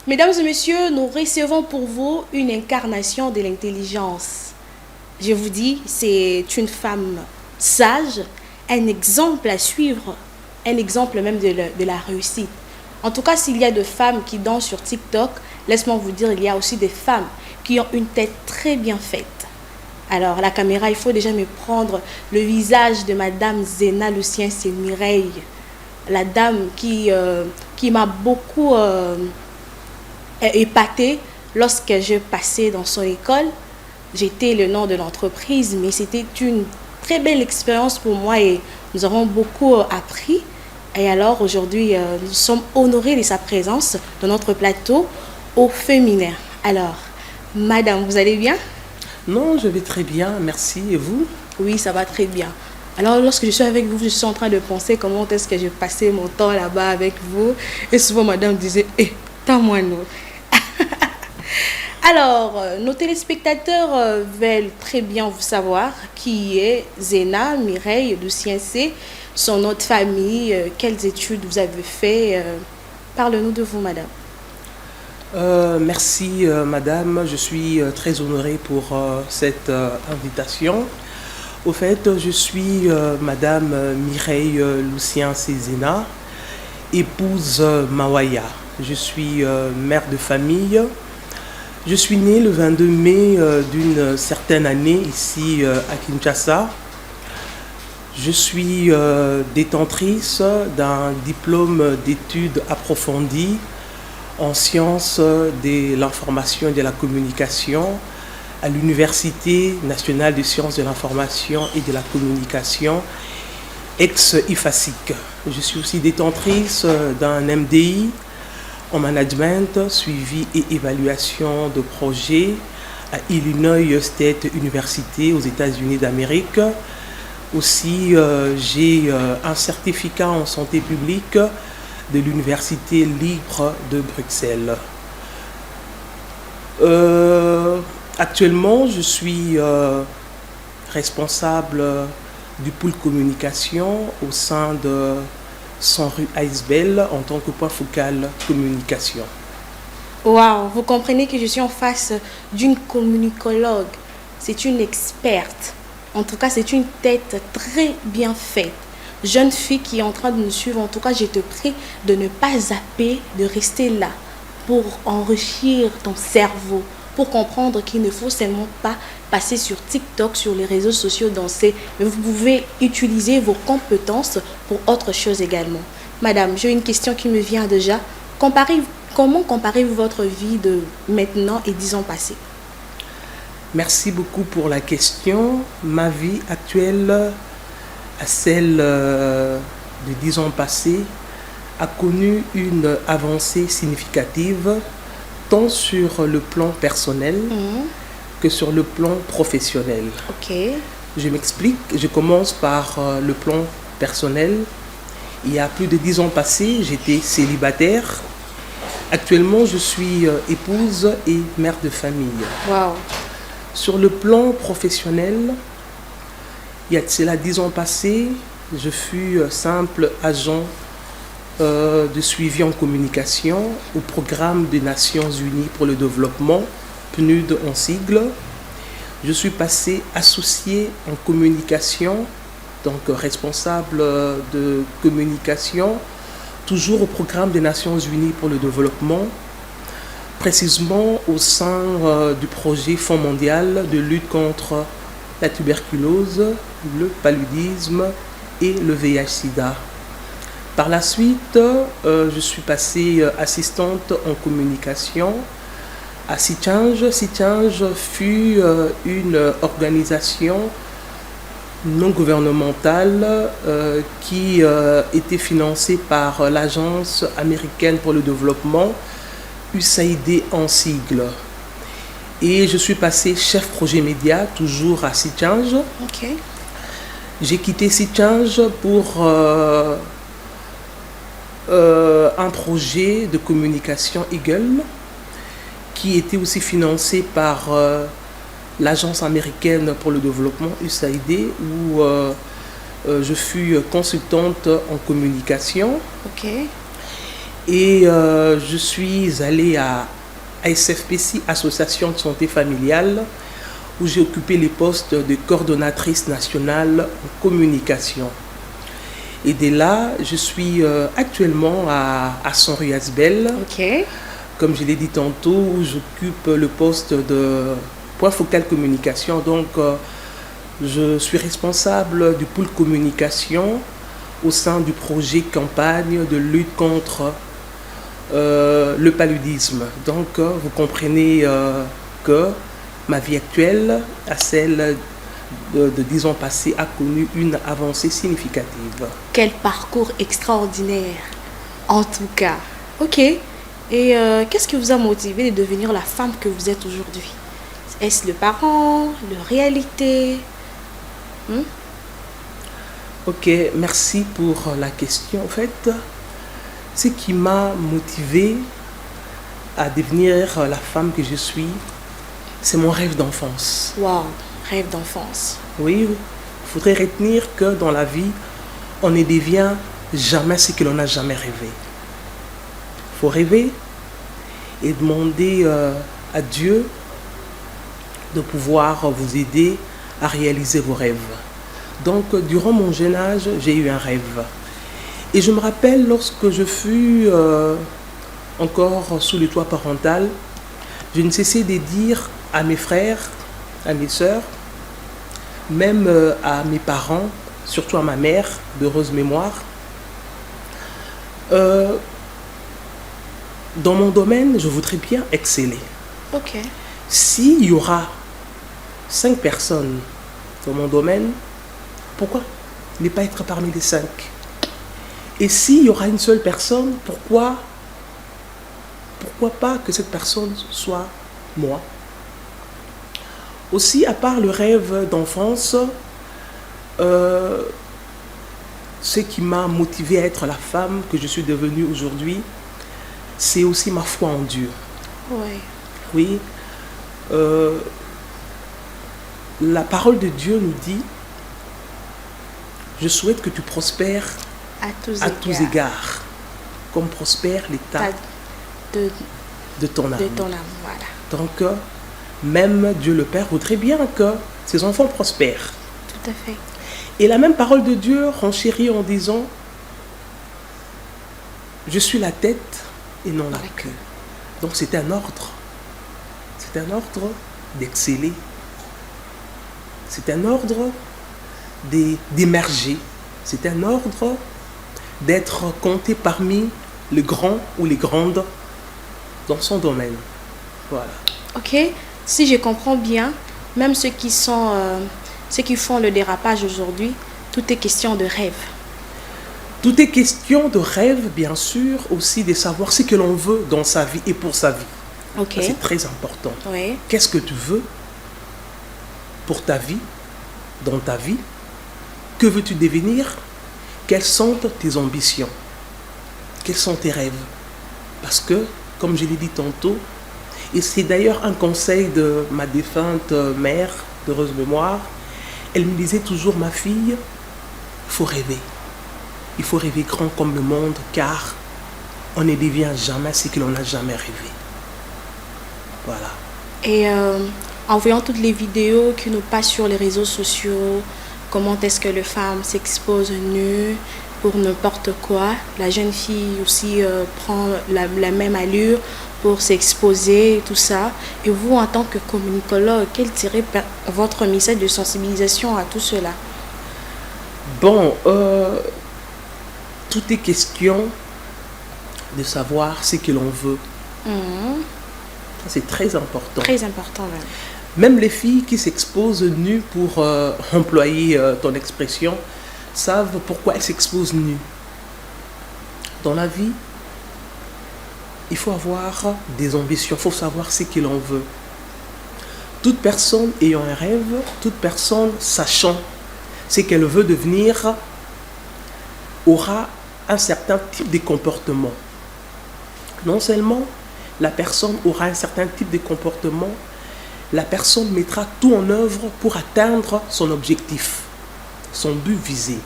Mesdames et messieurs, nous recevons pour vous une incarnation de l'intelligence. Je vous dis, c'est une femme sage, un exemple à suivre, un exemple même de la réussite. En tout cas, s'il y a de femmes qui dansent sur TikTok, laisse-moi vous dire, il y a aussi des femmes qui ont une tête très bien faite. Alors, la caméra, il faut déjà me prendre le visage de Madame Zena Lucien, c'est Mireille. La dame qui m'a beaucoup épatée lorsque je passais dans son école. J'étais le nom de l'entreprise, mais c'était une très belle expérience pour moi et nous avons beaucoup appris. Et alors aujourd'hui, nous sommes honorés de sa présence dans notre plateau au féminin. Alors, madame, vous allez bien? Non, je vais très bien, merci. Et vous? Oui, ça va très bien. Alors, lorsque je suis avec vous, je suis en train de penser comment est-ce que j'ai passé mon temps là-bas avec vous. Et souvent, madame disait, tends-moi nous. Alors, nos téléspectateurs veulent très bien vous savoir qui est Zena Mireille Luciensé, son nom de famille, quelles études vous avez fait. Parle-nous de vous, madame. Merci, madame. Je suis très honorée pour cette invitation. Au fait, je suis madame Mireille Luciensé-Zena, épouse Mawaya. Je suis mère de famille. Je suis née le 22 mai d'une certaine année ici à Kinshasa. Je suis détentrice d'un diplôme d'études approfondies en sciences de l'information et de la communication à l'Université nationale des sciences de l'information et de la communication, ex-IFASIC. Je suis aussi détentrice d'un MDI en management, suivi et évaluation de projets à Illinois State University aux États-Unis d'Amérique. Aussi, j'ai un certificat en santé publique de l'Université libre de Bruxelles. Actuellement, je suis responsable du pôle communication au sein de 100 rue Aisbel en tant que point focal communication. Waouh, vous comprenez que je suis en face d'une communicologue. C'est une experte. En tout cas, c'est une tête très bien faite. Jeune fille qui est en train de nous suivre, en tout cas, je te prie de ne pas zapper, de rester là pour enrichir ton cerveau, pour comprendre qu'il ne faut seulement pas passer sur TikTok, sur les réseaux sociaux, danser, mais vous pouvez utiliser vos compétences pour autre chose également. Madame, j'ai une question qui me vient déjà. Comment comparez-vous votre vie de maintenant et 10 ans passés? Merci beaucoup pour la question. Ma vie actuelle à celle de 10 ans passés a connu une avancée significative tant sur le plan personnel que sur le plan professionnel. Ok. Je m'explique, je commence par le plan personnel. Il y a plus de 10 ans passés, j'étais célibataire. Actuellement, je suis épouse et mère de famille. Wow. Sur le plan professionnel, il y a de cela 10 ans passés, je fus simple agent de suivi en communication au programme des Nations Unies pour le développement, PNUD en sigle. Je suis passé associé en communication, donc responsable de communication, toujours au programme des Nations Unies pour le développement, précisément au sein du projet Fonds mondial de lutte contre la tuberculose, le paludisme et le VIH-Sida. Par la suite, je suis passée assistante en communication à Sichange. Sichange fut une organisation non gouvernementale qui était financée par l'Agence américaine pour le développement, USAID en sigle. Et je suis passé chef projet média, toujours à Sichange. Ok. J'ai quitté Sichange pour un projet de communication Eagle qui était aussi financé par l'Agence américaine pour le développement, USAID, où je fus consultante en communication. Ok. Et je suis allée à ASFPC, Association de santé familiale, où j'ai occupé les postes de coordonnatrice nationale en communication. Et dès là, je suis actuellement à Saint-Riasbel. Ok. Comme je l'ai dit tantôt, où j'occupe le poste de point focal communication. Donc, je suis responsable du pôle communication au sein du projet campagne de lutte contre le paludisme. Donc, vous comprenez que ma vie actuelle, à celle de 10 ans passés, a connu une avancée significative. Quel parcours extraordinaire, en tout cas. Ok. Et qu'est-ce qui vous a motivé de devenir la femme que vous êtes aujourd'hui? Est-ce le parent, la réalité? Ok, merci pour la question. En fait, ce qui m'a motivée à devenir la femme que je suis, c'est mon rêve d'enfance. Waouh, rêve d'enfance. Oui, il faudrait retenir que dans la vie, on ne devient jamais ce que l'on n'a jamais rêvé. Il faut rêver et demander à Dieu de pouvoir vous aider à réaliser vos rêves. Donc, durant mon jeune âge, j'ai eu un rêve. Et je me rappelle lorsque je fus encore sous le toit parental, je ne cessais de dire à mes frères, à mes sœurs, même à mes parents, surtout à ma mère, d'heureuse mémoire, dans mon domaine, je voudrais bien exceller. Ok. S'il y aura 5 personnes dans mon domaine, pourquoi ne pas être parmi les 5? Et s'il y aura une seule personne, pourquoi pas que cette personne soit moi? Aussi, à part le rêve d'enfance, ce qui m'a motivée à être la femme que je suis devenue aujourd'hui, c'est aussi ma foi en Dieu. Oui. Oui. La parole de Dieu nous dit, je souhaite que tu prospères À tous égards, comme prospère l'état de ton âme. De ton âme, voilà. Donc, même Dieu le Père voudrait bien que ses enfants prospèrent. Tout à fait. Et la même parole de Dieu renchérit en disant, je suis la tête et non la queue. Donc c'est un ordre. C'est un ordre d'exceller. C'est un ordre d'émerger. C'est un ordre d'être compté parmi les grands ou les grandes dans son domaine. Voilà. Ok. Si je comprends bien, même ceux qui font le dérapage aujourd'hui, tout est question de rêve. Tout est question de rêve, bien sûr, aussi de savoir ce que l'on veut dans sa vie et pour sa vie. Ok. C'est très important. Oui. Qu'est-ce que tu veux pour ta vie, dans ta vie? Que veux-tu devenir? Quelles sont tes ambitions? Quels sont tes rêves? Parce que, comme je l'ai dit tantôt, et c'est d'ailleurs un conseil de ma défunte mère, d'heureuse mémoire, elle me disait toujours, ma fille, il faut rêver. Il faut rêver grand comme le monde, car on ne devient jamais ce que l'on n'a jamais rêvé. Voilà. Et en voyant toutes les vidéos qui nous passent sur les réseaux sociaux, comment est-ce que les femmes s'exposent nues pour n'importe quoi, la jeune fille aussi prend la même allure pour s'exposer, tout ça. Et vous, en tant que communicologue, quel serait votre message de sensibilisation à tout cela? Bon, tout est question de savoir ce que l'on veut. Ça, c'est très important. Très important, même. Même les filles qui s'exposent nues, pour employer ton expression, savent pourquoi elles s'exposent nues. Dans la vie, il faut avoir des ambitions, il faut savoir ce que l'on veut. Toute personne ayant un rêve, toute personne sachant ce qu'elle veut devenir, aura un certain type de comportement. Non seulement la personne aura un certain type de comportement, la personne mettra tout en œuvre pour atteindre son objectif, son but visé.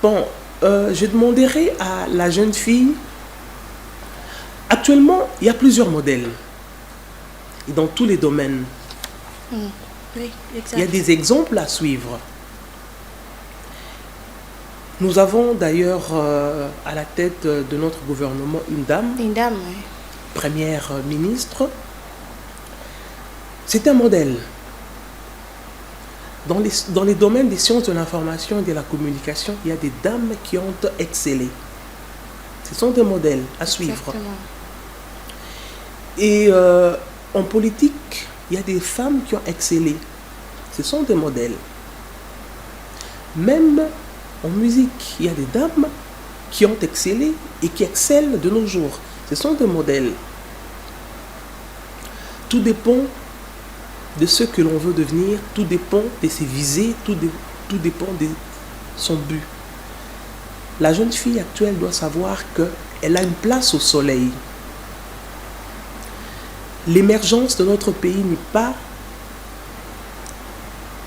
Bon, Je demanderai à la jeune fille, actuellement, il y a plusieurs modèles, et dans tous les domaines. Oui, exact. Il y a des exemples à suivre. Nous avons d'ailleurs à la tête de notre gouvernement une dame, Oui. première ministre. C'est un modèle. Dans les domaines des sciences de l'information et de la communication, il y a des dames qui ont excellé. Ce sont des modèles à suivre. Exactement. Et en politique, il y a des femmes qui ont excellé. Ce sont des modèles. Même en musique, il y a des dames qui ont excellé et qui excellent de nos jours. Ce sont des modèles. Tout dépend de ce que l'on veut devenir, tout dépend de ses visées, tout dépend de son but. La jeune fille actuelle doit savoir qu'elle a une place au soleil. L'émergence de notre pays n'est pas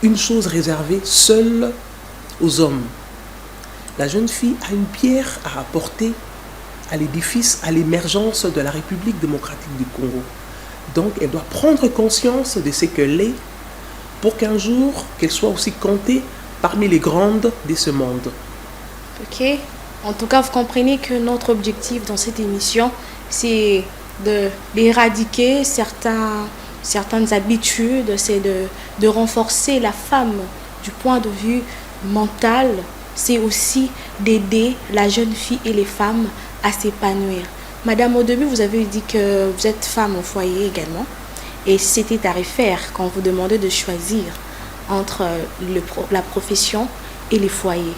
une chose réservée seule aux hommes. La jeune fille a une pierre à apporter à l'édifice, à l'émergence de la République démocratique du Congo. Donc, elle doit prendre conscience de ce qu'elle est pour qu'un jour, qu'elle soit aussi comptée parmi les grandes de ce monde. Ok. En tout cas, vous comprenez que notre objectif dans cette émission, c'est d'éradiquer certaines habitudes, c'est de renforcer la femme du point de vue mental. C'est aussi d'aider la jeune fille et les femmes à s'épanouir. Madame, au début, vous avez dit que vous êtes femme au foyer également. Et c'était tarifaire quand vous demandez de choisir entre la profession et les foyers.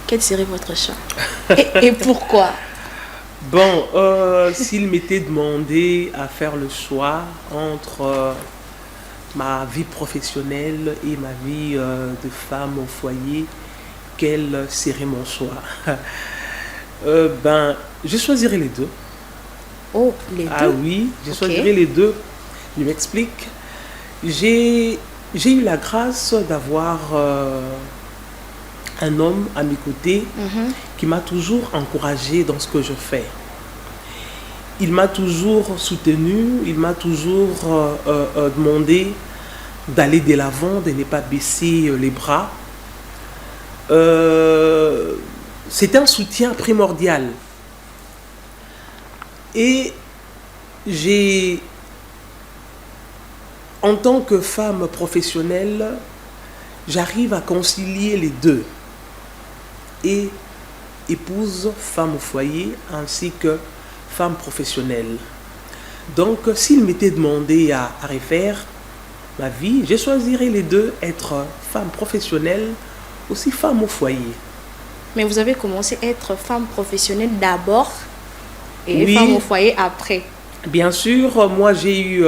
Quel serait votre choix? Et pourquoi? Bon, s'il m'était demandé à faire le choix entre ma vie professionnelle et ma vie de femme au foyer, quel serait mon choix? Je choisirais les deux. Oh, les deux? Ah oui, je choisirais les deux. Je m'explique. J'ai eu la grâce d'avoir un homme à mes côtés qui m'a toujours encouragé dans ce que je fais. Il m'a toujours soutenu, il m'a toujours demandé d'aller de l'avant, de ne pas baisser les bras. C'est un soutien primordial. Et en tant que femme professionnelle, j'arrive à concilier les deux. Et épouse, femme au foyer, ainsi que femme professionnelle. Donc, s'il m'était demandé à refaire ma vie, je choisirais les deux, être femme professionnelle, aussi femme au foyer. Mais vous avez commencé à être femme professionnelle d'abord et oui, femme au foyer après. Bien sûr, moi j'ai eu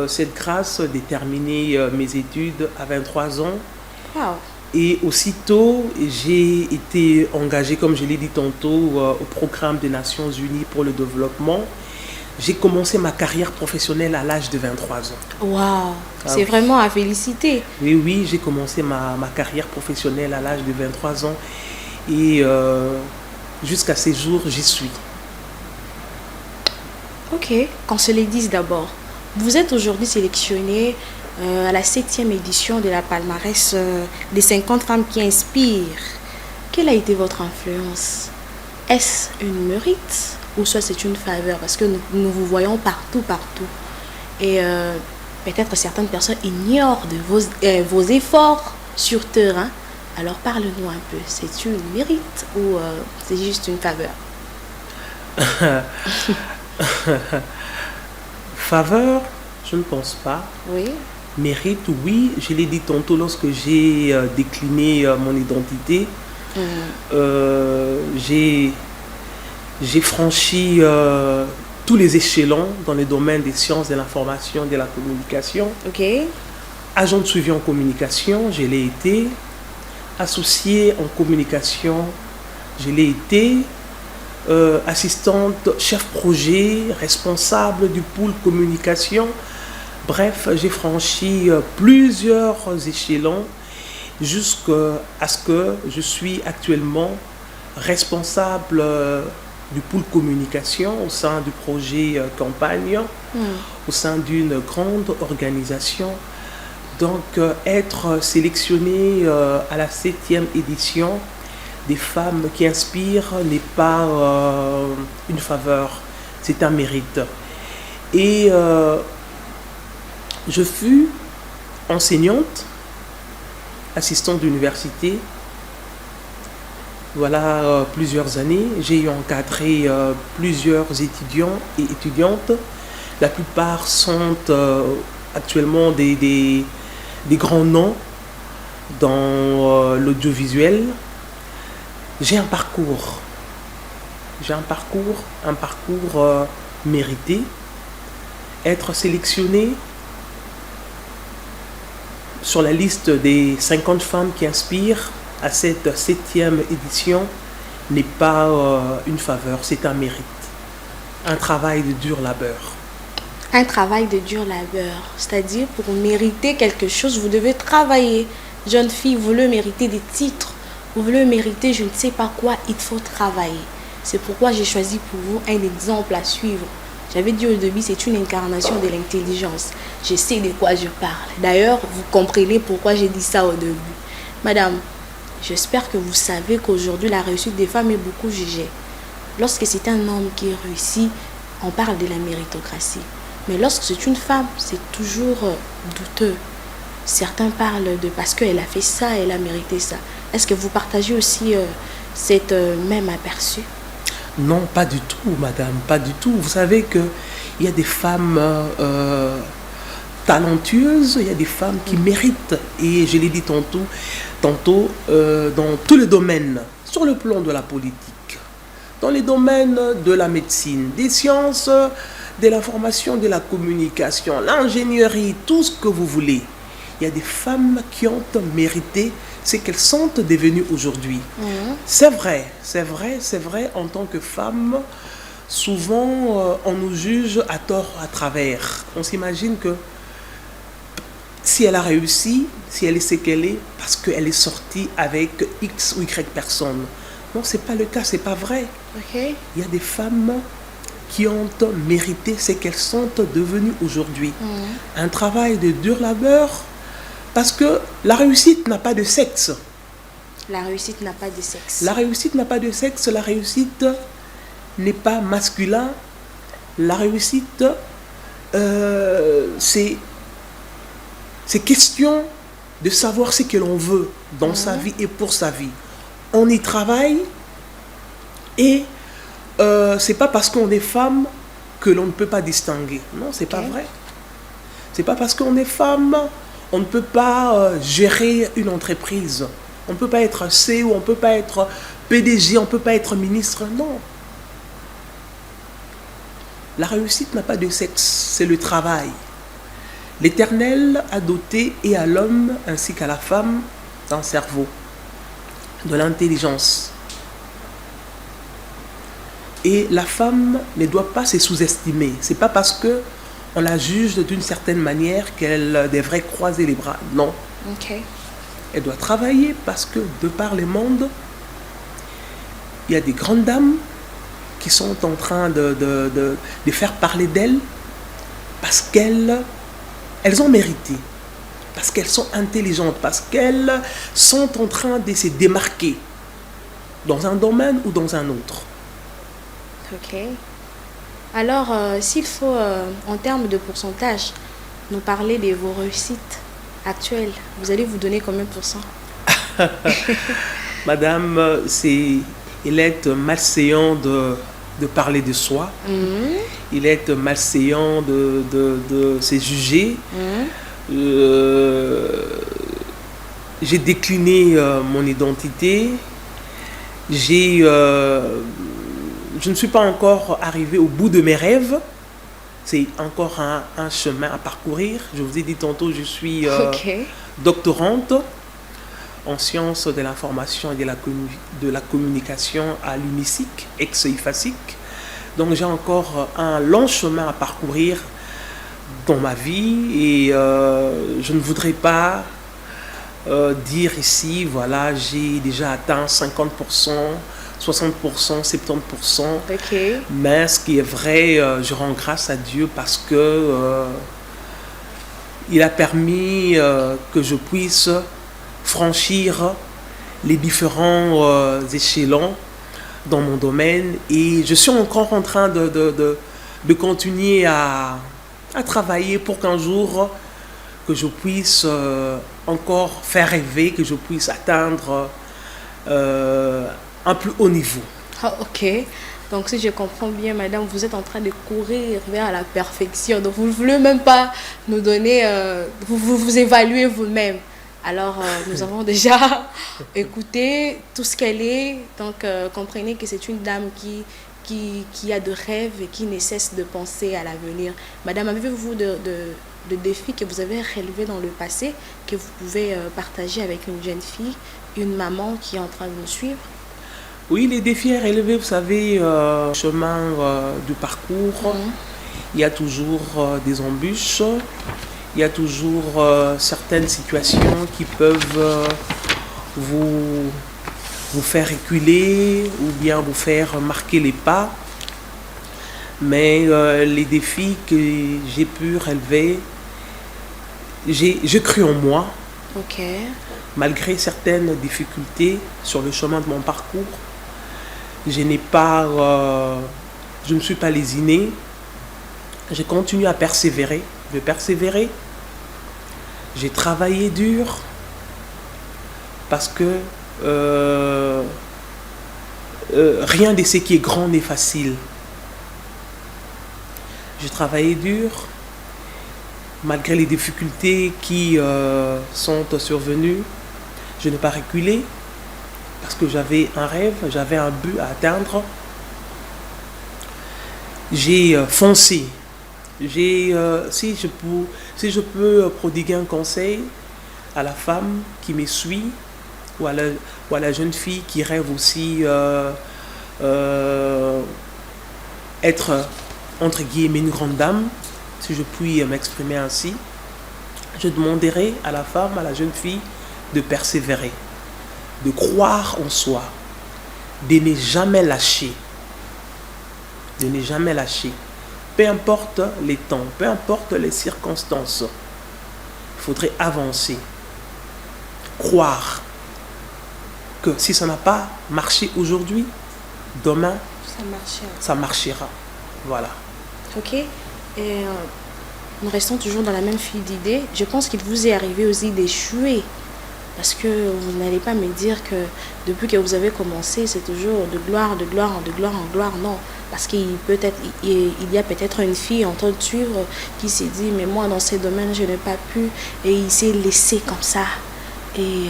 cette grâce de terminer mes études à 23 ans. Wow. Et aussitôt, j'ai été engagée, comme je l'ai dit tantôt, au programme des Nations Unies pour le développement. J'ai commencé ma carrière professionnelle à l'âge de 23 ans. Waouh, c'est vraiment à féliciter. Oui, j'ai commencé ma carrière professionnelle à l'âge de 23 ans. Et jusqu'à ces jours, j'y suis. Ok, qu'on se les dise d'abord. Vous êtes aujourd'hui sélectionné à la 7e édition de la palmarès des 50 femmes qui inspirent. Quelle a été votre influence? Est-ce une mérite ou soit c'est une faveur? Parce que nous vous voyons partout. Et peut-être certaines personnes ignorent de vos efforts sur terrain. Alors parle-nous un peu. C'est une mérite ou c'est juste une faveur? Faveur, je ne pense pas. Oui. Mérite, oui. Je l'ai dit tantôt lorsque j'ai décliné mon identité. J'ai franchi tous les échelons dans le domaine des sciences de l'information et de la communication. Ok. Agent de suivi en communication, je l'ai été. Associé en communication, je l'ai été. Assistante, chef projet, responsable du pôle communication. Bref, j'ai franchi plusieurs échelons jusqu'à ce que je suis actuellement responsable du pôle communication au sein du projet Campagne, au sein d'une grande organisation. Donc être sélectionné à la 7e édition des femmes qui inspirent n'est pas une faveur, c'est un mérite. Et je fus enseignante, assistante d'université, voilà plusieurs années. J'ai encadré plusieurs étudiants et étudiantes. La plupart sont actuellement des grands noms dans l'audiovisuel. J'ai un parcours mérité. Être sélectionné sur la liste des 50 femmes qui inspirent à cette 7e édition n'est pas une faveur, c'est un mérite. Un travail de dur labeur. Un travail de dur labeur, c'est-à-dire pour mériter quelque chose, vous devez travailler. Jeune fille, vous voulez mériter des titres, vous voulez mériter je ne sais pas quoi, il faut travailler. C'est pourquoi j'ai choisi pour vous un exemple à suivre. J'avais dit au début, c'est une incarnation de l'intelligence. Je sais de quoi je parle. D'ailleurs, vous comprenez pourquoi j'ai dit ça au début. Madame, j'espère que vous savez qu'aujourd'hui, la réussite des femmes est beaucoup jugée. Lorsque c'est un homme qui réussit, on parle de la méritocratie. Mais lorsque c'est une femme, c'est toujours douteux. Certains parlent de parce qu'elle a fait ça, elle a mérité ça. Est-ce que vous partagez aussi cette même aperçu? Non, pas du tout, madame, pas du tout. Vous savez qu'il y a des femmes talentueuses, il y a des femmes qui méritent. Et je l'ai dit tantôt dans tous les domaines, sur le plan de la politique, dans les domaines de la médecine, des sciences, de l'information, de la communication, l'ingénierie, tout ce que vous voulez. Il y a des femmes qui ont mérité ce qu'elles sont devenues aujourd'hui. C'est vrai, en tant que femme, souvent on nous juge à tort, à travers. On s'imagine que si elle a réussi, si elle est ce qu'elle est, parce qu'elle est sortie avec X ou Y personnes. Non, c'est pas le cas, c'est pas vrai. Okay. Il y a des femmes qui ont mérité ce qu'elles sont devenues aujourd'hui. Un travail de dur labeur, parce que la réussite n'a pas de sexe. La réussite n'a pas de sexe. La réussite n'a pas de sexe, la réussite n'est pas masculin. La réussite, c'est question de savoir ce que l'on veut dans sa vie et pour sa vie. On y travaille et c'est pas parce qu'on est femme que l'on ne peut pas distinguer. Non, c'est pas vrai. C'est pas parce qu'on est femme, on ne peut pas gérer une entreprise. On ne peut pas être CEO, on ne peut pas être PDG, on ne peut pas être ministre. Non. La réussite n'a pas de sexe, c'est le travail. L'Éternel a doté et à l'homme ainsi qu'à la femme d'un cerveau, de l'intelligence. Et la femme ne doit pas se sous-estimer. Ce n'est pas parce qu'on la juge d'une certaine manière qu'elle devrait croiser les bras. Non. Okay. Elle doit travailler parce que de par le monde, il y a des grandes dames qui sont en train de faire parler d'elles parce qu'elles ont mérité, parce qu'elles sont intelligentes, parce qu'elles sont en train de se démarquer dans un domaine ou dans un autre. Ok. Alors, s'il faut, en termes de pourcentage, nous parler de vos réussites actuelles, vous allez vous donner combien de pourcents? Madame, il est malséant de parler de soi. Il est malséant de se juger. J'ai décliné mon identité. Je ne suis pas encore arrivé au bout de mes rêves. C'est encore un chemin à parcourir. Je vous ai dit tantôt, je suis doctorante en sciences de l'information et de la communication à l'UNISIC, ex-IFASIC. Donc j'ai encore un long chemin à parcourir dans ma vie et je ne voudrais pas dire ici, voilà, j'ai déjà atteint 50%, 60%, 70%. Ok. Mais ce qui est vrai, je rends grâce à Dieu parce que il a permis que je puisse franchir les différents échelons dans mon domaine et je suis encore en train de continuer à travailler pour qu'un jour que je puisse encore faire rêver, que je puisse atteindre un plus haut niveau. Ah, ok. Donc, si je comprends bien, madame, vous êtes en train de courir vers la perfection. Donc, vous ne voulez même pas nous donner, vous évaluer vous-même. Alors, nous avons déjà écouté tout ce qu'elle est. Donc, comprenez que c'est une dame qui a de rêves et qui ne cesse de penser à l'avenir. Madame, avez-vous de défis que vous avez relevés dans le passé, que vous pouvez partager avec une jeune fille, une maman qui est en train de nous suivre? Oui, les défis à relever, vous savez, chemin du parcours, il y a toujours des embûches, il y a toujours certaines situations qui peuvent vous faire reculer ou bien vous faire marquer les pas. Mais les défis que j'ai pu relever, j'ai cru en moi. Ok. Malgré certaines difficultés sur le chemin de mon parcours, je ne me suis pas lésiné. J'ai continué à persévérer. J'ai travaillé dur parce que rien de ce qui est grand n'est facile. J'ai travaillé dur malgré les difficultés qui sont survenues. Je n'ai pas reculé parce que j'avais un rêve, j'avais un but à atteindre. J'ai foncé. Si je peux prodiguer un conseil à la femme qui me suit ou à la jeune fille qui rêve aussi être entre guillemets une grande dame, si je puis m'exprimer ainsi, je demanderai à la femme, à la jeune fille de persévérer, de croire en soi, de ne jamais lâcher. De ne jamais lâcher. Peu importe les temps, peu importe les circonstances, il faudrait avancer. Croire que si ça n'a pas marché aujourd'hui, demain, ça marchera. Voilà. Ok. Et nous restons toujours dans la même file d'idées. Je pense qu'il vous est arrivé aussi d'échouer. Parce que vous n'allez pas me dire que depuis que vous avez commencé, c'est toujours de gloire en gloire. Non. Parce qu'il y a peut-être une fille en train de suivre qui s'est dit, mais moi dans ces domaines, je n'ai pas pu. Et il s'est laissé comme ça. Et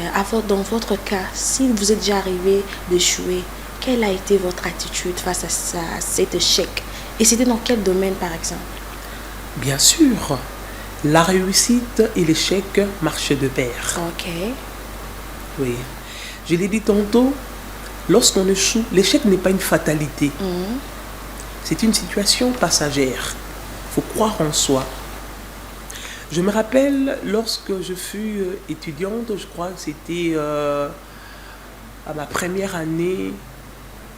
dans votre cas, si vous êtes déjà arrivé d'échouer, quelle a été votre attitude face à cet échec? Et c'était dans quel domaine par exemple? Bien sûr, la réussite et l'échec marchent de pair. Ok. Oui. Je l'ai dit tantôt, lorsqu'on échoue, l'échec n'est pas une fatalité. C'est une situation passagère. Il faut croire en soi. Je me rappelle lorsque je fus étudiante, je crois que c'était à ma première année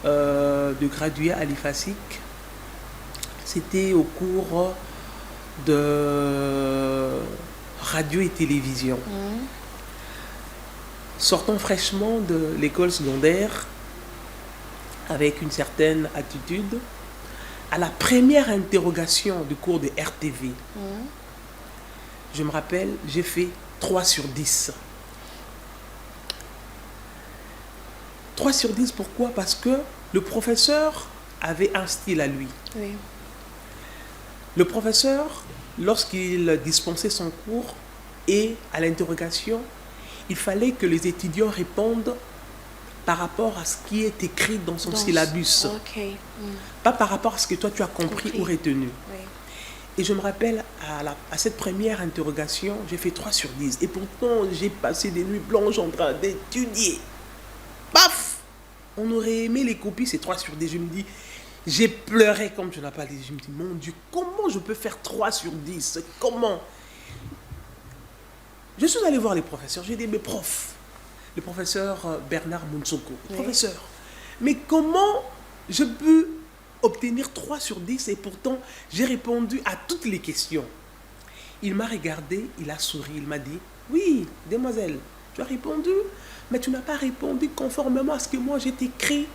de graduée à l'IFASIC. C'était au cours de radio et télévision. Sortant fraîchement de l'école secondaire avec une certaine attitude, à la première interrogation du cours de RTV, je me rappelle, j'ai fait 3 sur 10. 3 sur 10, pourquoi? Parce que le professeur avait un style à lui. Oui. Le professeur, lorsqu'il dispensait son cours et à l'interrogation, il fallait que les étudiants répondent par rapport à ce qui est écrit dans son syllabus. Okay. Pas par rapport à ce que toi tu as compris ou retenu. Oui. Et je me rappelle, à cette première interrogation, j'ai fait 3 sur 10. Et pourtant, j'ai passé des nuits blanches en train d'étudier. Paf! On aurait aimé les copies, c'est 3 sur 10. Je me dis, j'ai pleuré comme je n'ai pas dit. Je me dis, mon Dieu, comment je peux faire 3 sur 10? Comment? Je suis allé voir les professeurs. J'ai dit, mais prof, le professeur Bernard Mounsoko, professeur, Mais comment je peux obtenir 3 sur 10 et pourtant j'ai répondu à toutes les questions? Il m'a regardé, il a souri, il m'a dit, oui, demoiselle, tu as répondu, mais tu n'as pas répondu conformément à ce que moi j'ai écrit.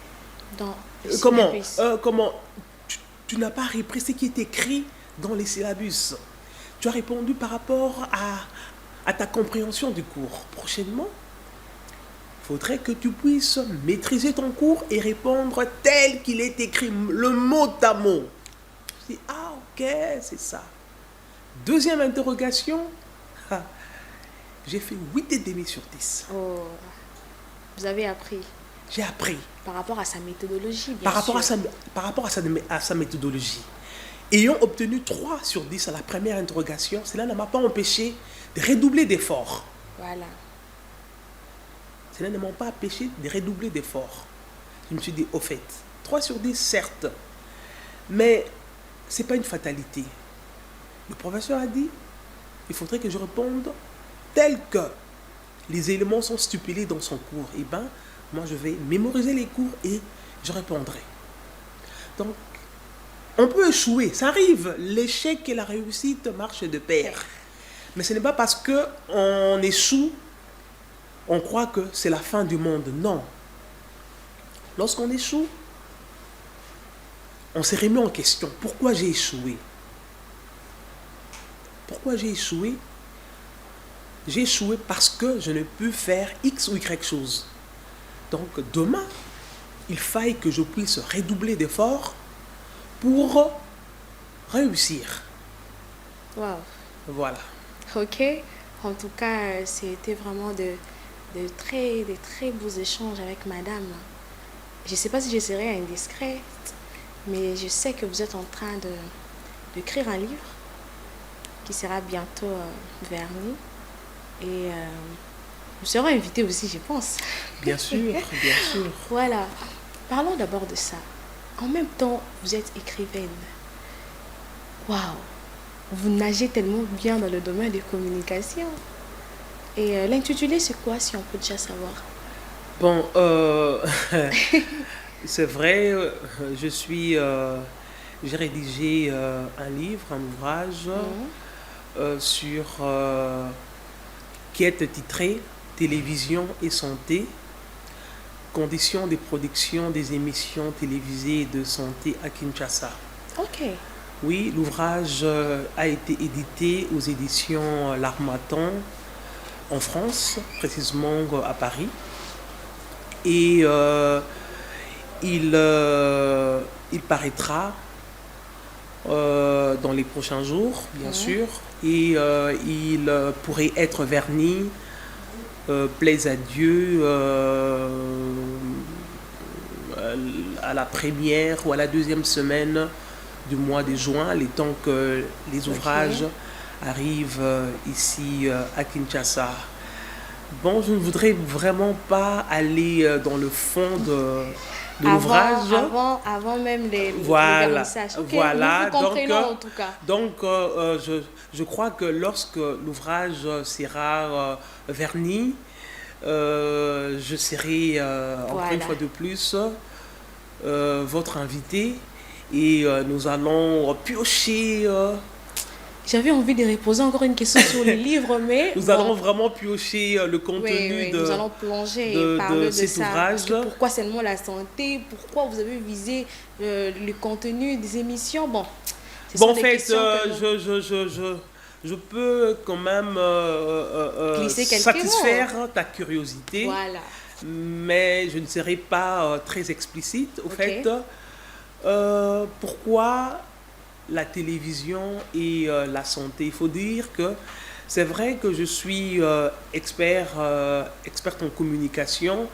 Dans Comment tu n'as pas repris ce qui est écrit dans les syllabus. Tu as répondu par rapport à ta compréhension du cours. Prochainement, il faudrait que tu puisses maîtriser ton cours et répondre tel qu'il est écrit, le mot à mot. Je dis, ah ok, c'est ça. Deuxième interrogation, j'ai fait 8,5 sur 10. Oh, vous avez appris. J'ai appris. Par rapport à sa méthodologie, bien Par rapport sûr. par rapport à sa méthodologie. Ayant obtenu 3 sur 10 à la première interrogation, cela ne m'a pas empêché de redoubler d'efforts. Voilà. Cela ne m'a pas empêché de redoubler d'efforts. Je me suis dit, au fait, 3 sur 10, certes, mais ce n'est pas une fatalité. Le professeur a dit, il faudrait que je réponde tel que les éléments sont stipulés dans son cours. Eh bien, moi, je vais mémoriser les cours et je répondrai. Donc, on peut échouer, ça arrive. L'échec et la réussite marchent de pair. Mais ce n'est pas parce qu'on échoue, on croit que c'est la fin du monde. Non. Lorsqu'on échoue, on se remet en question. Pourquoi j'ai échoué? Pourquoi j'ai échoué? J'ai échoué parce que je ne peux faire X ou Y chose. Donc demain, il faille que je puisse redoubler d'efforts pour réussir. Wow. Voilà. Ok. En tout cas, c'était vraiment de très beaux échanges avec madame. Je ne sais pas si je serai indiscrète, mais je sais que vous êtes en train d'écrire un livre qui sera bientôt verni. Et nous serons invités aussi, je pense. Bien sûr, bien sûr. Voilà. Parlons d'abord de ça. En même temps, vous êtes écrivaine. Waouh! Vous nagez tellement bien dans le domaine des communications. Et l'intitulé, c'est quoi, si on peut déjà savoir? Bon, c'est vrai, j'ai rédigé un livre, un ouvrage sur qui est titré Télévision et santé, conditions de production des émissions télévisées de santé à Kinshasa. Ok. Oui, l'ouvrage a été édité aux éditions L'Harmattan en France, précisément à Paris. Et il paraîtra dans les prochains jours, bien sûr. Et il pourrait être verni, plaise à Dieu, à la première ou à la deuxième semaine du mois de juin, le temps que les ouvrages arrivent ici à Kinshasa. Bon, je ne voudrais vraiment pas aller dans le fond de l'ouvrage. Avant même les voilà, okay, voilà. Nous vous comprenons en tout cas. Donc, je crois que lorsque l'ouvrage sera verni, je serai encore une fois de plus votre invité et nous allons piocher. J'avais envie de reposer encore une question sur le livre, mais... Nous allons vraiment piocher le contenu nous allons plonger et parler de cet ça. ouvrage. Pourquoi seulement la santé? Pourquoi vous avez visé le contenu des émissions? Bon, en fait, je peux quand même satisfaire ta curiosité. Voilà. Mais je ne serai pas très explicite. Au fait, pourquoi la télévision et la santé? Il faut dire que c'est vrai que je suis experte en communication,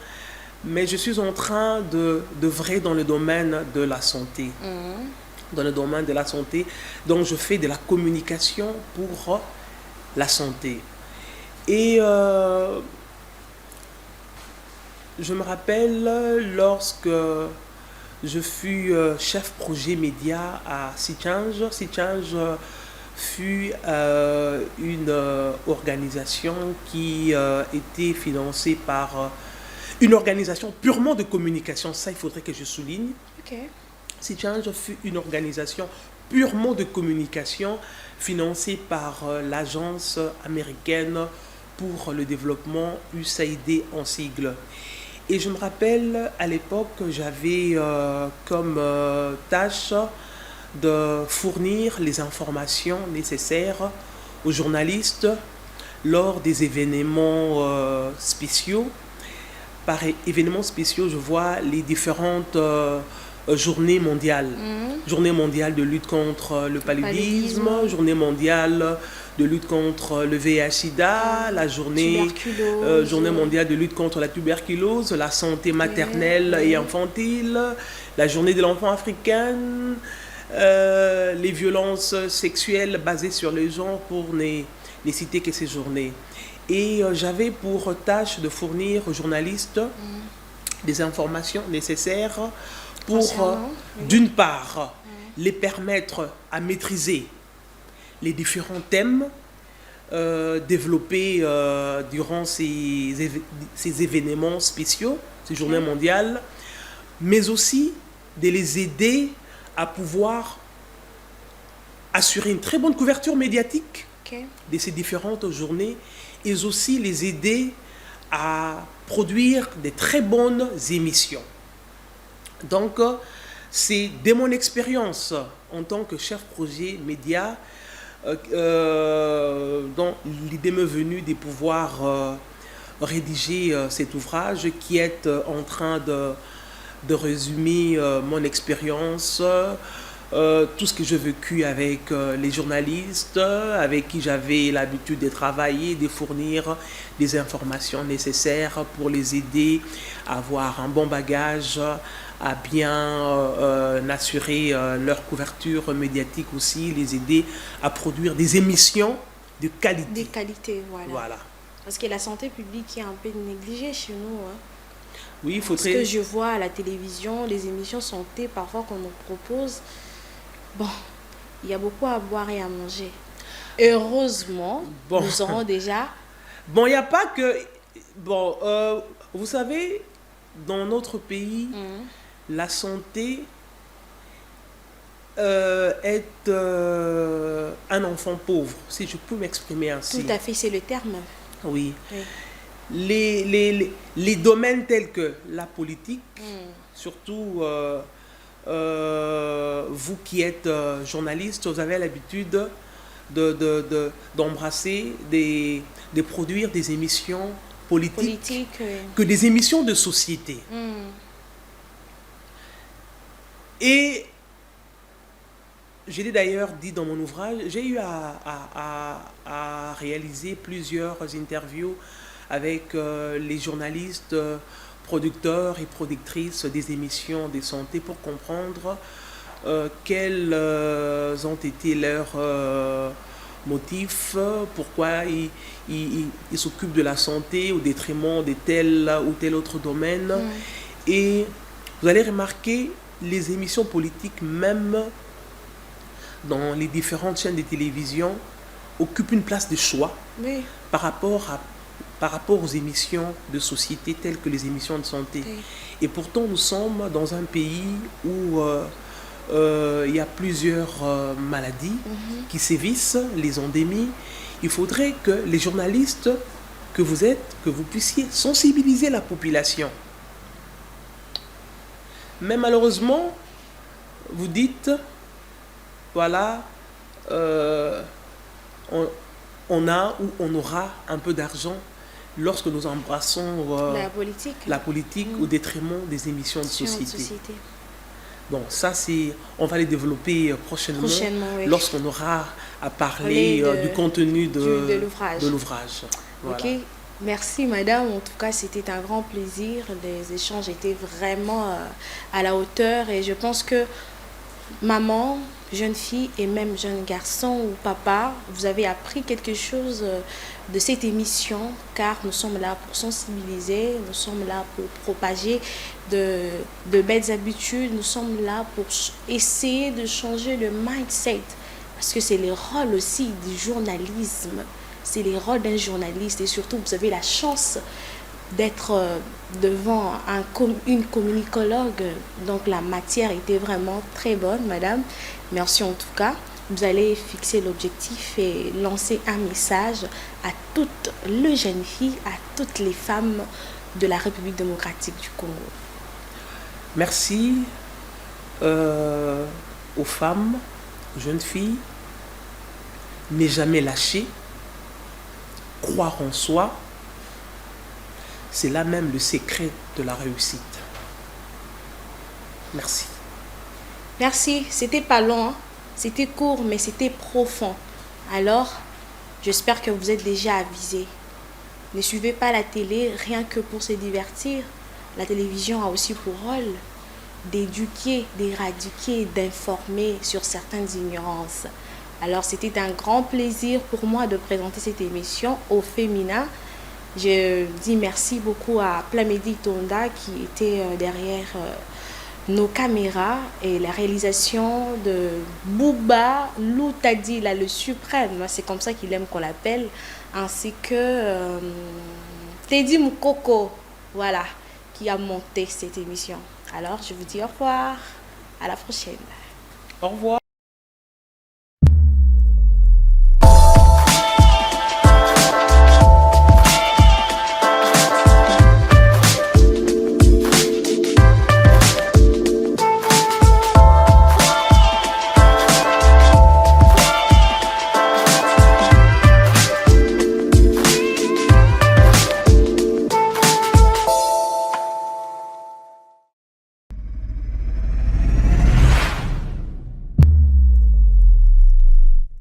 mais je suis en train d'œuvrer dans le domaine de la santé. Dans le domaine de la santé. Donc, je fais de la communication pour la santé. Et je me rappelle lorsque je fus chef projet média à Sichange. Sichange fut une organisation qui était financée par une organisation purement de communication. Ça, il faudrait que je souligne. Ok. City Challenge fut une organisation purement de communication financée par l'agence américaine pour le développement, USAID en sigle. Et je me rappelle, à l'époque, j'avais comme tâche de fournir les informations nécessaires aux journalistes lors des événements spéciaux. Par événements spéciaux, je vois les différentes journées mondiales. Journée mondiale de lutte contre le paludisme, journée mondiale de lutte contre le VIH-Sida, la journée mondiale de lutte contre la tuberculose, la santé maternelle et infantile, la journée de l'enfant africain, les violences sexuelles basées sur les genres, pour ne citer que ces journées. Et j'avais pour tâche de fournir aux journalistes des informations nécessaires pour, d'une part, les permettre à maîtriser les différents thèmes développés durant ces événements spéciaux, ces journées mondiales, mais aussi de les aider à pouvoir assurer une très bonne couverture médiatique de ces différentes journées, et aussi les aider à produire des très bonnes émissions. Donc, c'est de mon expérience en tant que chef projet média dont l'idée m'est venue de pouvoir rédiger cet ouvrage qui est en train de résumer mon expérience, tout ce que j'ai vécu avec les journalistes, avec qui j'avais l'habitude de travailler, de fournir des informations nécessaires pour les aider à avoir un bon bagage, à bien assurer leur couverture médiatique aussi, les aider à produire des émissions de qualité. Des qualités, voilà. Parce que la santé publique est un peu négligée chez nous. Oui, il faudrait... Ce que je vois à la télévision, les émissions santé parfois qu'on nous propose, bon, il y a beaucoup à boire et à manger. Heureusement, nous aurons déjà... Bon, il n'y a pas que... Bon, vous savez, dans notre pays, la santé est un enfant pauvre, si je peux m'exprimer ainsi. Tout à fait, c'est le terme. Oui. Les domaines tels que la politique, surtout vous qui êtes journaliste, vous avez l'habitude d'embrasser, de produire des émissions politiques, que des émissions de société. Et je l'ai d'ailleurs dit dans mon ouvrage, j'ai eu à réaliser plusieurs interviews avec les journalistes, producteurs et productrices des émissions de santé pour comprendre quels ont été leurs motifs, pourquoi ils s'occupent de la santé au détriment de tel ou tel autre domaine. Et vous allez remarquer, les émissions politiques, même dans les différentes chaînes de télévision, occupent une place de choix par rapport aux émissions de société telles que les émissions de santé. Et pourtant, nous sommes dans un pays où il y a plusieurs maladies qui sévissent, les endémies. Il faudrait que les journalistes que vous êtes, que vous puissiez sensibiliser la population. Mais malheureusement, vous dites, voilà, on a ou on aura un peu d'argent lorsque nous embrassons la politique au détriment des émissions de société. Bon, ça, on va les développer prochainement lorsqu'on aura à parler du contenu de l'ouvrage. Voilà. Ok, merci madame. En tout cas, c'était un grand plaisir. Les échanges étaient vraiment à la hauteur et je pense que maman, jeune fille et même jeune garçon ou papa, vous avez appris quelque chose de cette émission, car nous sommes là pour sensibiliser, nous sommes là pour propager de belles habitudes, nous sommes là pour essayer de changer le mindset, parce que c'est le rôle aussi du journalisme, c'est le rôle d'un journaliste, et surtout vous avez la chance d'être devant une communicologue. Donc la matière était vraiment très bonne, madame. Merci en tout cas. Vous allez fixer l'objectif et lancer un message à toutes les jeunes filles, à toutes les femmes de la République démocratique du Congo. Merci aux femmes, aux jeunes filles. Ne jamais lâcher, croire en soi, c'est là même le secret de la réussite. Merci. Merci, c'était pas long, hein. C'était court, mais c'était profond. Alors, j'espère que vous êtes déjà avisés. Ne suivez pas la télé rien que pour se divertir. La télévision a aussi pour rôle d'éduquer, d'éradiquer, d'informer sur certaines ignorances. Alors, c'était un grand plaisir pour moi de présenter cette émission au féminin. Je dis merci beaucoup à Plamedi Tonda qui était derrière nos caméras et la réalisation de Bouba Loutadi, là, le suprême, c'est comme ça qu'il aime qu'on l'appelle, ainsi que Teddy Moukoko, voilà, qui a monté cette émission. Alors, je vous dis au revoir, à la prochaine. Au revoir.